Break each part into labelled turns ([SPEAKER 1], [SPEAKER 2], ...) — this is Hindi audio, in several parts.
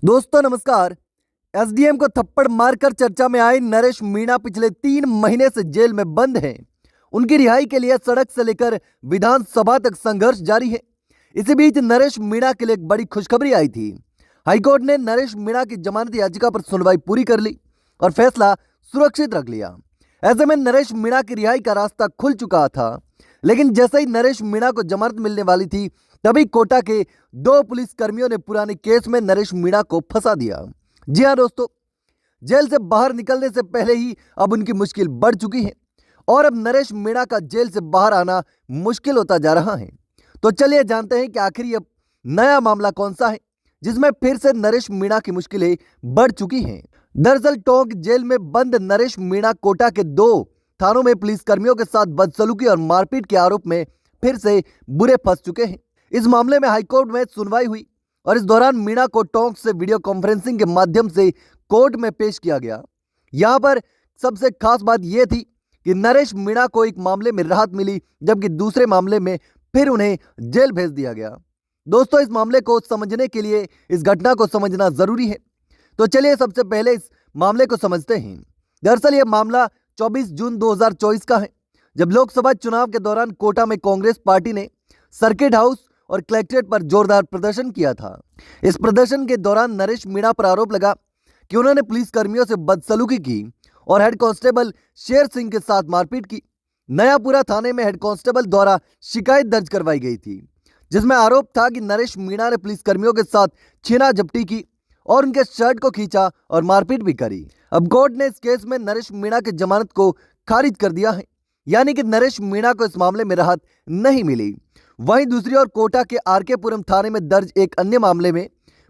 [SPEAKER 1] दोस्तों नमस्कार। एसडीएम को थप्पड़ मारकर चर्चा में आए नरेश मीणा पिछले 3 महीने से जेल में बंद हैं। उनकी रिहाई के लिए सड़क से लेकर विधानसभा तक संघर्ष जारी है। इसी बीच नरेश मीणा के लिए एक बड़ी खुशखबरी आई थी। हाईकोर्ट ने नरेश मीणा की जमानत याचिका पर सुनवाई पूरी कर ली और फैसला सुरक्षित रख लिया। ऐसे में नरेश मीणा की रिहाई का रास्ता खुल चुका था। लेकिन जैसे ही नरेश मीणा को जमानत मिलने वाली थी, तभी कोटा के 2 पुलिस कर्मियों ने पुराने केस में नरेश मीणा को फंसा दिया। जी हाँ दोस्तों, जेल से बाहर निकलने से पहले ही अब उनकी मुश्किल बढ़ चुकी है और अब नरेश मीणा का जेल से बाहर आना मुश्किल होता जा रहा है। तो चलिए जानते हैं कि आखिर ये नया मामला कौन सा है जिसमें फिर से नरेश मीणा की मुश्किलें बढ़ चुकी हैं। दरअसल टोंक जेल में बंद नरेश मीणा कोटा के 2 थानों में पुलिस कर्मियों के साथ बदसलूकी और मारपीट के आरोप में फिर से बुरे फंस चुके हैं। इस मामले में हाईकोर्ट में सुनवाई हुई और इस दौरान मीणा को टोंक से वीडियो कॉन्फ्रेंसिंग के माध्यम से कोर्ट में पेश किया गया। यहां पर सबसे खास बात यह थी कि नरेश मीणा को एक मामले में राहत मिली, जबकि दूसरे मामले में फिर उन्हें जेल भेज दिया गया। दोस्तों, इस मामले को समझने के लिए इस घटना को समझना जरूरी है। तो चलिए सबसे पहले इस मामले को समझते हैं। दरअसल यह मामला 24 जून 2024 का है, जब लोकसभा चुनाव के दौरान कोटा में कांग्रेस पार्टी ने सर्किट हाउस और कलेक्ट्रेट पर जोरदार प्रदर्शन किया था। इस प्रदर्शन के दौरान नरेश मीणा पर आरोप लगा कि उन्होंने पुलिस कर्मियों से बदसलूकी की और हेड कांस्टेबल शेर सिंह के साथ मारपीट की। नयापुरा थाने में हेड कांस्टेबल द्वारा शिकायत दर्ज करवाई गई थी, जिसमें आरोप था कि नरेश मीणा ने पुलिस कर्मियों के साथ छीना झपटी की और उनके शर्ट को खींचा और मारपीट भी करी। अब कोर्ट ने इस केस में नरेश मीणा की जमानत को खारिज कर दिया है, यानी कि नरेश मीणा को इस मामले में राहत नहीं मिली। वहीं दूसरी ओर कोटा के आरकेपुरम थाने में दर्ज एक अन्य मामले में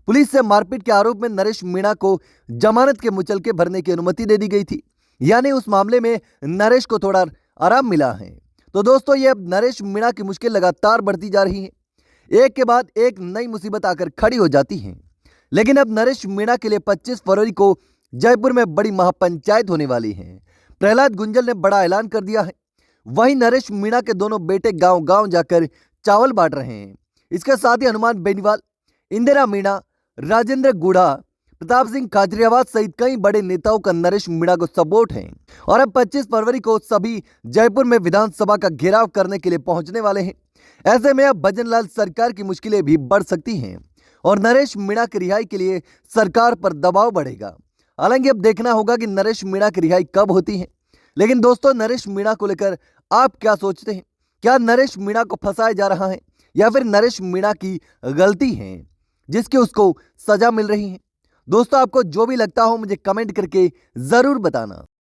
[SPEAKER 1] पुलिस से मारपीट के आरोप में नरेश मीणा को जमानत के मुचलके भरने की अनुमति दे दी गई थी, यानी उस मामले में नरेश को थोड़ा आराम मिला है। तो दोस्तों, ये अब नरेश मीणा की मुश्किल लगातार बढ़ती जा रही है। एक के बाद एक नई मुसीबत आकर खड़ी हो जाती है। लेकिन अब नरेश मीणा के लिए 25 फरवरी को जयपुर में बड़ी महापंचायत होने वाली है। प्रहलाद गुंजल ने बड़ा ऐलान कर दिया है। वहीं नरेश मीणा के दोनों बेटे गांव गांव जाकर चावल बांट रहे हैं। इसके साथ ही हनुमान बेनीवाल, इंदिरा मीणा, राजेंद्र गुड़ा, प्रताप सिंह खाजरियावाद सहित कई बड़े नेताओं का नरेश मीणा को सपोर्ट है और अब 25 फरवरी को सभी जयपुर में विधानसभा का घेराव करने के लिए पहुंचने वाले हैं। ऐसे में अब भजनलाल सरकार की मुश्किलें भी बढ़ सकती हैं और नरेश मीणा की रिहाई के लिए सरकार पर दबाव बढ़ेगा। हालांकि अब देखना होगा कि नरेश मीणा की रिहाई कब होती है। लेकिन दोस्तों, नरेश मीणा को लेकर आप क्या सोचते हैं? क्या नरेश मीणा को फंसाया जा रहा है या फिर नरेश मीणा की गलती है जिसकी उसको सजा मिल रही है? दोस्तों, आपको जो भी लगता हो मुझे कमेंट करके जरूर बताना।